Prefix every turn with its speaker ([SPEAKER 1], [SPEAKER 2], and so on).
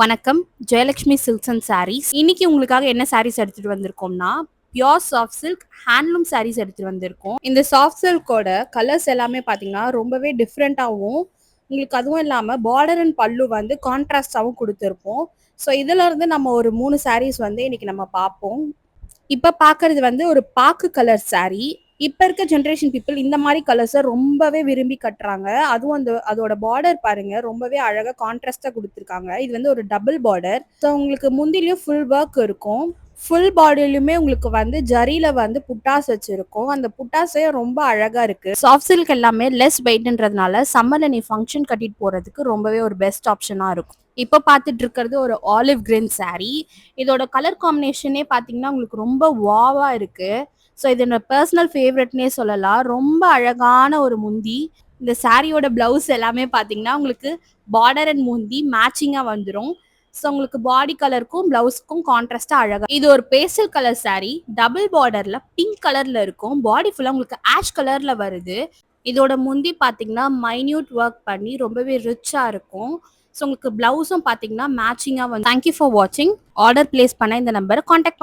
[SPEAKER 1] வணக்கம். Jayalakshmi silks and sarees. இன்னைக்கு உங்களுக்காக என்ன சாரீஸ் எடுத்துட்டு வந்திருக்கோம்னா, pure soft silk handloom sarees எடுத்துட்டு வந்திருக்கோம். இந்த சாஃப்ட் சில்கோட கலர்ஸ் எல்லாமே பார்த்தீங்கன்னா, ரொம்பவே டிஃப்ரெண்ட்டாவும், உங்களுக்கு அதுவும் இல்லாம பார்டர் அண்ட் பல்லு வந்து கான்ட்ராஸ்ட்டாவும் குடுத்திருப்போம். ஸோ இதுல இருந்து நம்ம ஒரு 3 சாரீஸ் வந்து இன்னைக்கு நம்ம பார்ப்போம். இப்ப பார்க்கறது வந்து ஒரு பாக்கு கலர் சாரி. இப்ப இருக்க ஜெனரேஷன் பீப்பிள் இந்த மாதிரி கலர்ஸை ரொம்பவே விரும்பி கட்டுறாங்க. அதுவும் அதோட பார்டர் பாருங்க, ரொம்பவே அழகா கான்ட்ராஸ்டா கொடுத்துருக்காங்க. இது வந்து ஒரு டபுள் பார்டர். ஸோ உங்களுக்கு முந்திலையும் ஃபுல் ஒர்க் இருக்கும். ஃபுல் பாடியிலுமே உங்களுக்கு வந்து ஜரியில வந்து புட்டாஸ் வச்சிருக்கும். அந்த புட்டாஸே ரொம்ப அழகா இருக்கு. சாஃப்ட் சில்க் எல்லாமே லெஸ் வெயிட்ன்றதுனால சம்மர்ல நீ ஃபங்க்ஷன் கட்டிட்டு போறதுக்கு ரொம்பவே ஒரு பெஸ்ட் ஆப்ஷனா இருக்கும். இப்போ பார்த்துட்டு இருக்கிறது ஒரு ஆலிவ் கிரீன் saree. இதோட கலர் காம்பினேஷனே பார்த்தீங்கன்னா உங்களுக்கு ரொம்ப வாவா இருக்கு. ஸோ இது என்னோட பர்சனல் ஃபேவரட்னே சொல்லலாம். ரொம்ப அழகான ஒரு முந்தி. இந்த சாரியோட பிளவுஸ் எல்லாமே பார்த்தீங்கன்னா உங்களுக்கு பார்டர் அண்ட் முந்தி மேட்சிங்காக வந்துடும். ஸோ உங்களுக்கு பாடி கலருக்கும் பிளவுஸ்க்கும் கான்ட்ராஸ்டா அழகா. இது ஒரு பேஸ்டல் கலர் saree. டபுள் பார்டர்ல பிங்க் கலர்ல இருக்கும். பாடி ஃபுல்லா உங்களுக்கு ஆஷ் கலர்ல வருது. இதோட முந்தி பார்த்தீங்கன்னா மைன்யூட் ஒர்க் பண்ணி ரொம்பவே ரிச்சா இருக்கும். ஸோ உங்களுக்கு பிளவுஸும் பார்த்தீங்கன்னா மேட்சிங்காக வந்து. தேங்க்யூ ஃபார் வாட்சிங். ஆர்டர் பிளேஸ் பண்ண இந்த நம்பரை கான்டாக்ட் பண்ணி